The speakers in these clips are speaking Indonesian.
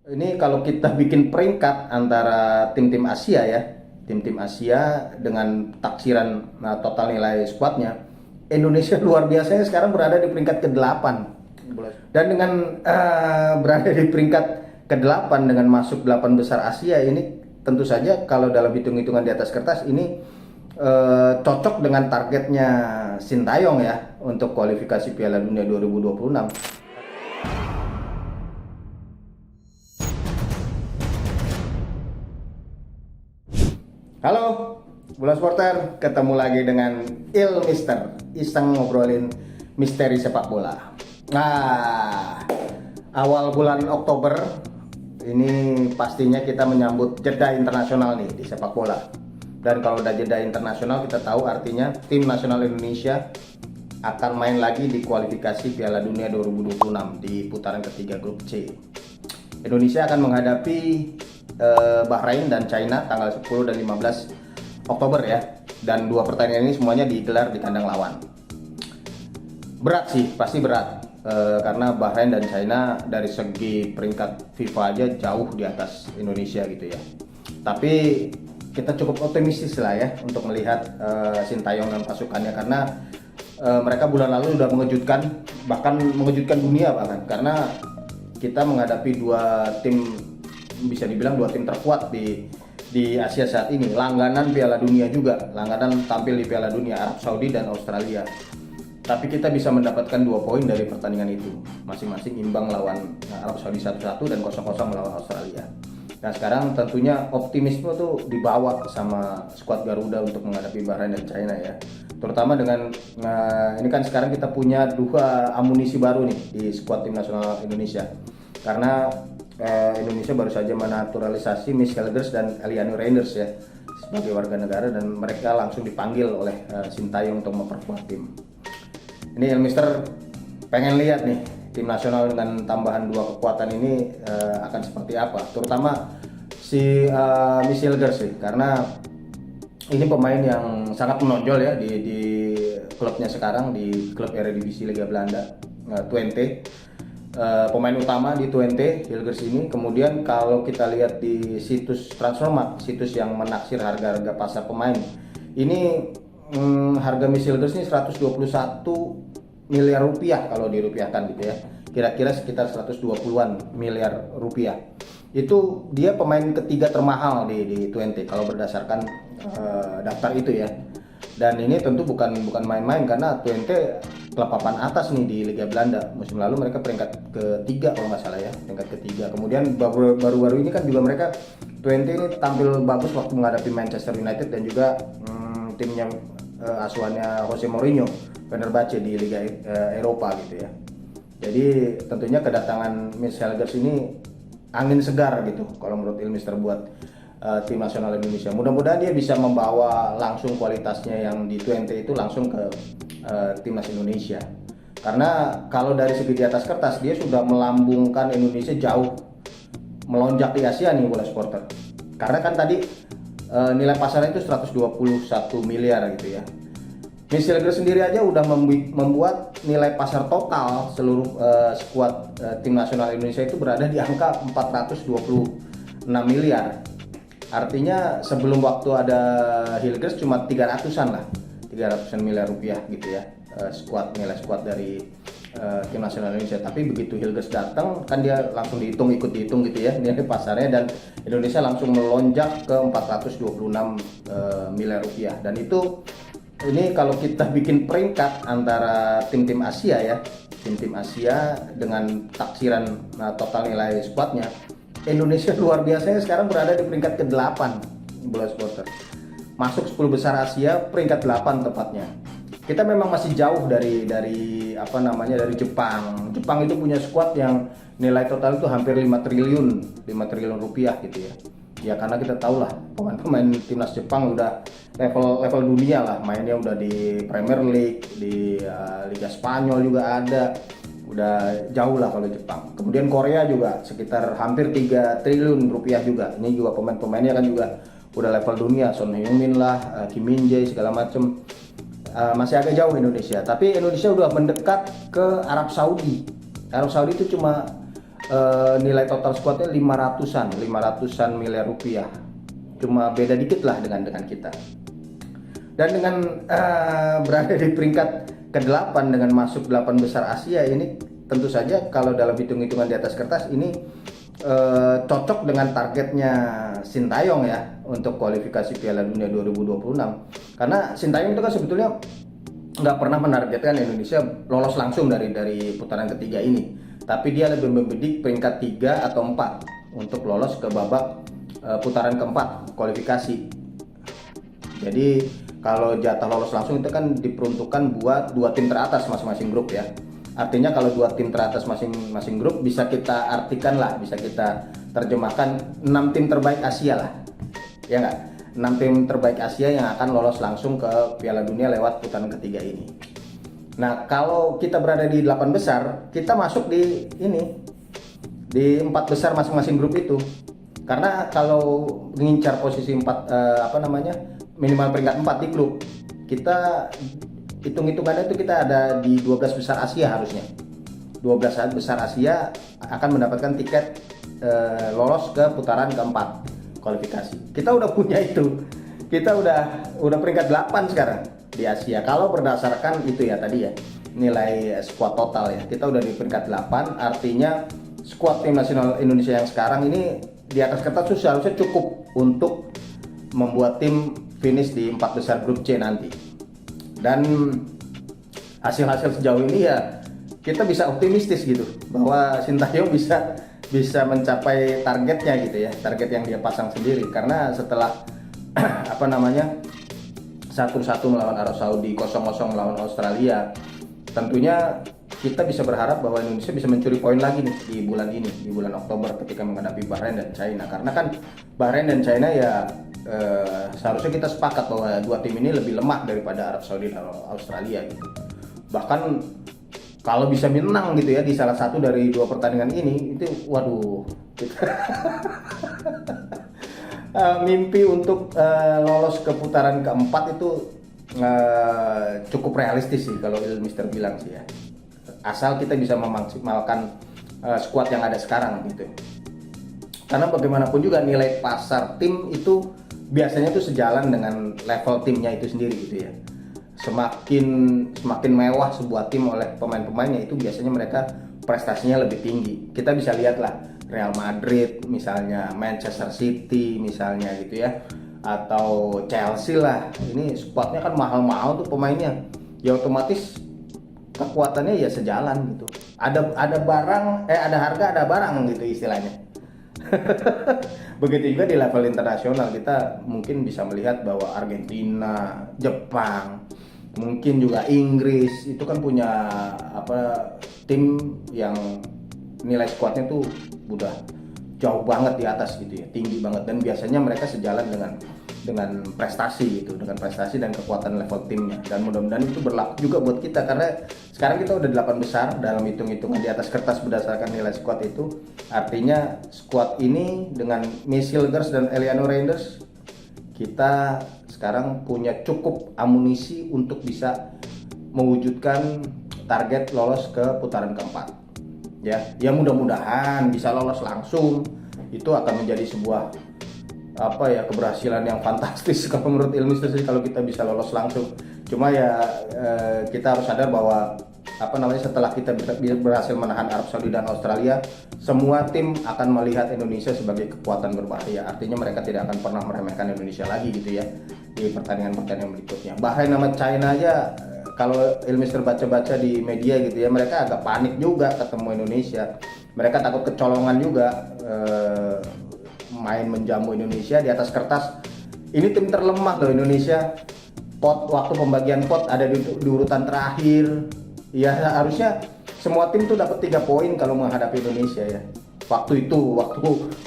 Ini kalau kita bikin peringkat antara tim-tim Asia ya, tim-tim Asia dengan taksiran total nilai skuadnya, Indonesia luar biasanya sekarang berada di peringkat ke-8. Dan dengan berada di peringkat ke-8 dengan masuk 8 besar Asia ini, tentu saja kalau dalam hitung-hitungan di atas kertas ini cocok dengan targetnya Sintayong ya untuk kualifikasi Piala Dunia 2026. Halo, Bola Supporter, ketemu lagi dengan Mister, iseng ngobrolin misteri sepak bola. Nah, awal bulan Oktober ini pastinya kita menyambut jeda internasional nih di sepak bola. Dan kalau udah jeda internasional, kita tahu artinya tim nasional Indonesia akan main lagi di kualifikasi Piala Dunia 2026 di putaran ketiga grup C. Indonesia akan menghadapi Bahrain dan China tanggal 10 dan 15 Oktober ya. Dan dua pertandingan ini semuanya digelar di kandang lawan. Berat sih, pasti berat. Karena Bahrain dan China dari segi peringkat FIFA aja jauh di atas Indonesia gitu ya. Tapi kita cukup optimistis lah ya untuk melihat Sintayong dan pasukannya, karena mereka bulan lalu sudah mengejutkan, bahkan mengejutkan dunia bahkan, karena kita menghadapi dua tim, bisa dibilang dua tim terkuat di Asia saat ini, langganan Piala Dunia juga, langganan tampil di Piala Dunia, Arab Saudi dan Australia. Tapi kita bisa mendapatkan 2 poin dari pertandingan itu, masing-masing imbang lawan Arab Saudi 1-1 dan 0-0 melawan Australia. Nah sekarang tentunya optimisme tuh dibawa sama skuad Garuda untuk menghadapi Bahrain dan China ya. Terutama dengan ini kan sekarang kita punya dua amunisi baru nih di skuad tim nasional Indonesia. Karena Indonesia baru saja menaturalisasi Michelle Gers dan Eliano Reinders ya sebagai warga negara, dan mereka langsung dipanggil oleh Sintayong untuk memperkuat tim. Ini Mister pengen lihat nih tim nasional dengan tambahan dua kekuatan ini akan seperti apa, terutama si Michelle Gers sih, karena ini pemain yang sangat menonjol ya di klubnya sekarang, di klub Eredivisie Liga Belanda, Twente. Pemain utama di Twente, Hilgers ini. Kemudian kalau kita lihat di situs Transfermarkt, situs yang menaksir harga-harga pasar pemain, ini harga Hilgers ini 121 miliar rupiah kalau dirupiahkan gitu ya, kira-kira sekitar 120-an miliar rupiah. Itu dia pemain ketiga termahal di Twente kalau berdasarkan daftar itu ya. Dan ini tentu bukan main-main, karena Twente klub papan atas nih di Liga Belanda. Musim lalu mereka peringkat ketiga kalau nggak salah ya, peringkat ketiga. Kemudian baru-baru ini kan juga mereka Twente ini tampil bagus waktu menghadapi Manchester United dan juga timnya asuhannya Jose Mourinho, Fenerbahce di Liga Eropa gitu ya. Jadi tentunya kedatangan Michelle Gers ini angin segar gitu kalau menurut Mister buat tim nasional Indonesia. Mudah-mudahan dia bisa membawa langsung kualitasnya yang di Twente itu langsung ke timnas Indonesia. Karena kalau dari segi di atas kertas dia sudah melambungkan Indonesia jauh melonjak di Asia nih Bola Supporter. Karena kan tadi nilai pasarnya itu 121 miliar gitu ya. Michelle Gers sendiri aja udah membuat nilai pasar total seluruh skuad tim nasional Indonesia itu berada di angka 426 miliar. Artinya sebelum waktu ada Hilgers cuma 300-an lah, 300-an miliar rupiah gitu ya, nilai skuad dari tim nasional Indonesia. Tapi begitu Hilgers datang kan dia langsung ikut dihitung gitu ya nilai pasarnya, dan Indonesia langsung melonjak ke 426 miliar rupiah. Dan itu ini kalau kita bikin peringkat antara tim-tim Asia ya, tim-tim Asia dengan taksiran total nilai skuadnya, Indonesia luar biasanya sekarang berada di peringkat ke-8 Bola Supporter. Masuk 10 besar Asia, peringkat 8 tepatnya. Kita memang masih jauh dari Jepang. Jepang itu punya skuad yang nilai total itu hampir 5 triliun rupiah gitu ya. Ya karena kita tahu lah pemain-pemain timnas Jepang udah level dunia lah, mainnya udah di Premier League, di Liga Spanyol juga ada. Udah jauh lah kalau Jepang. Kemudian Korea juga sekitar hampir 3 triliun rupiah juga. Ini juga pemain-pemainnya kan juga udah level dunia, Son Heung-min lah, Kim Min-jae segala macem. Masih agak jauh Indonesia, tapi Indonesia udah mendekat ke Arab Saudi. Arab Saudi itu cuma nilai total squadnya 500-an miliar rupiah. Cuma beda dikit lah dengan kita. Dan dengan berada di peringkat ke-8 dengan masuk 8 besar Asia ini, tentu saja kalau dalam hitung-hitungan di atas kertas ini cocok dengan targetnya Sintayong ya untuk kualifikasi Piala Dunia 2026. Karena Sintayong itu kan sebetulnya nggak pernah menargetkan Indonesia lolos langsung dari putaran ketiga ini, tapi dia lebih membidik peringkat 3 atau 4 untuk lolos ke babak putaran keempat kualifikasi. Jadi kalau jatah lolos langsung itu kan diperuntukkan buat 2 tim teratas masing-masing grup ya. Artinya kalau 2 tim teratas masing-masing grup bisa kita artikan lah, bisa kita terjemahkan 6 tim terbaik Asia lah, ya nggak? 6 tim terbaik Asia yang akan lolos langsung ke Piala Dunia lewat putaran ketiga ini. Nah, kalau kita berada di 8 besar, kita masuk di 4 besar masing-masing grup itu. Karena kalau mengincar posisi 4 minimal peringkat 4 di grup, kita hitung-hitungannya itu kita ada di 12 besar Asia harusnya. 12 besar Asia akan mendapatkan tiket lolos ke putaran keempat kualifikasi. Kita udah punya itu. Kita udah peringkat 8 sekarang di Asia. Kalau berdasarkan itu ya tadi ya, nilai squad total ya. Kita udah di peringkat 8, artinya squad tim nasional Indonesia yang sekarang ini di atas kertas itu seharusnya cukup untuk membuat tim finish di 4 besar grup C nanti. Dan hasil-hasil sejauh ini ya kita bisa optimistis gitu bahwa Sintayong bisa mencapai targetnya gitu ya, target yang dia pasang sendiri. Karena setelah 1-1 melawan Arab Saudi, 0-0 melawan Australia, tentunya kita bisa berharap bahwa Indonesia bisa mencuri poin lagi nih di bulan Oktober ketika menghadapi Bahrain dan China. Karena kan Bahrain dan China ya seharusnya kita sepakat bahwa 2 tim ini lebih lemah daripada Arab Saudi dan Australia gitu. Bahkan kalau bisa menang gitu ya di salah satu dari 2 pertandingan ini, itu waduh mimpi untuk lolos ke putaran keempat itu cukup realistis sih kalau Mister bilang sih ya, asal kita bisa memaksimalkan skuad yang ada sekarang gitu. Karena bagaimanapun juga nilai pasar tim itu biasanya tuh sejalan dengan level timnya itu sendiri gitu ya. Semakin mewah sebuah tim oleh pemain-pemainnya, itu biasanya mereka prestasinya lebih tinggi. Kita bisa lihatlah Real Madrid misalnya, Manchester City misalnya gitu ya, atau Chelsea lah. Ini skuadnya kan mahal-mahal tuh pemainnya, ya otomatis kekuatannya ya sejalan gitu. Ada barang, ada harga ada barang gitu istilahnya. Begitu juga di level internasional, kita mungkin bisa melihat bahwa Argentina, Jepang, mungkin juga Inggris itu kan punya tim yang nilai skuadnya tuh udah jauh banget di atas gitu ya, tinggi banget, dan biasanya mereka sejalan dengan prestasi gitu, dengan prestasi dan kekuatan level timnya. Dan mudah-mudahan itu berlaku juga buat kita, karena sekarang kita udah 8 besar dalam hitung-hitungan di atas kertas berdasarkan nilai squad itu. Artinya squad ini dengan Messi Legers dan Eliano Reinders, kita sekarang punya cukup amunisi untuk bisa mewujudkan target lolos ke putaran keempat. Ya mudah-mudahan bisa lolos langsung. Itu akan menjadi sebuah keberhasilan yang fantastis kalau menurut ilmu sih, kalau kita bisa lolos langsung. Cuma ya kita harus sadar bahwa setelah kita berhasil menahan Arab Saudi dan Australia, semua tim akan melihat Indonesia sebagai kekuatan berbahaya. Artinya mereka tidak akan pernah meremehkan Indonesia lagi gitu ya di pertandingan-pertandingan berikutnya. Bahrain sama China aja, kalau Ilmister baca-baca di media gitu ya, mereka agak panik juga ketemu Indonesia. Mereka takut kecolongan juga, main menjamu Indonesia di atas kertas. Ini tim terlemah loh Indonesia. Waktu pembagian pot ada di urutan terakhir. Ya harusnya semua tim tuh dapat 3 poin kalau menghadapi Indonesia ya. Waktu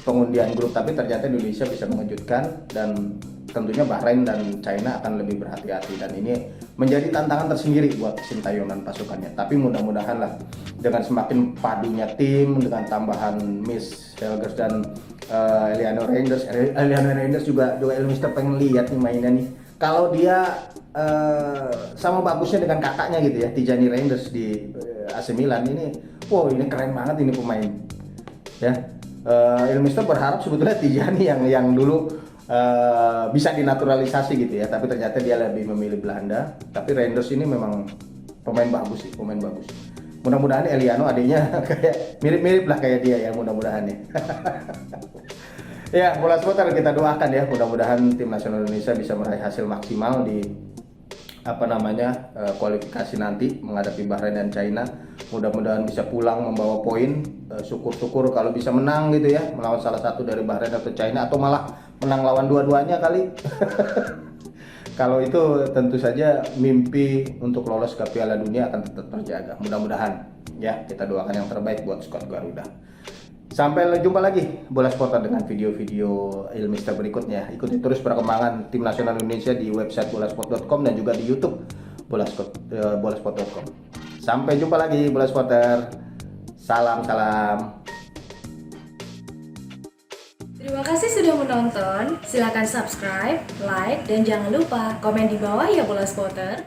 pengundian grup, tapi ternyata Indonesia bisa mengejutkan, dan tentunya Bahrain dan China akan lebih berhati-hati, dan ini menjadi tantangan tersendiri buat Sintayong dan pasukannya. Tapi mudah-mudahan lah dengan semakin padunya tim, dengan tambahan Miss Helgers dan Eliano Reinders juga Elmister pengen lihat nih mainnya nih. Kalau dia sama bagusnya dengan kakaknya gitu ya, Tijani Reinders di AC Milan ini, wow ini keren banget ini pemain. ya. Ilmister berharap sebetulnya Tijani yang dulu bisa dinaturalisasi gitu ya, tapi ternyata dia lebih memilih Belanda. Tapi Reinders ini memang pemain bagus sih, pemain bagus. Mudah-mudahan Eliano adiknya kayak mirip-mirip lah kayak dia ya, mudah-mudahan ya. Ya, bola supporter kita doakan ya, mudah-mudahan tim nasional Indonesia bisa meraih hasil maksimal di kualifikasi nanti menghadapi Bahrain dan China. Mudah-mudahan bisa pulang membawa poin. Syukur-syukur kalau bisa menang gitu ya, melawan salah satu dari Bahrain atau China, atau malah menang lawan dua-duanya kali. Kalau itu tentu saja mimpi untuk lolos ke Piala Dunia akan tetap terjaga. Mudah-mudahan ya, kita doakan yang terbaik buat skuad Garuda. Sampai jumpa lagi Bola Supporter dengan video-video Ilmister berikutnya. Ikuti terus perkembangan tim nasional Indonesia di website bolasport.com dan juga di YouTube bolasport.com. Sampai jumpa lagi Bola Supporter. Salam. Terima kasih sudah menonton. Silakan subscribe, like, dan jangan lupa komen di bawah ya Bola Supporter.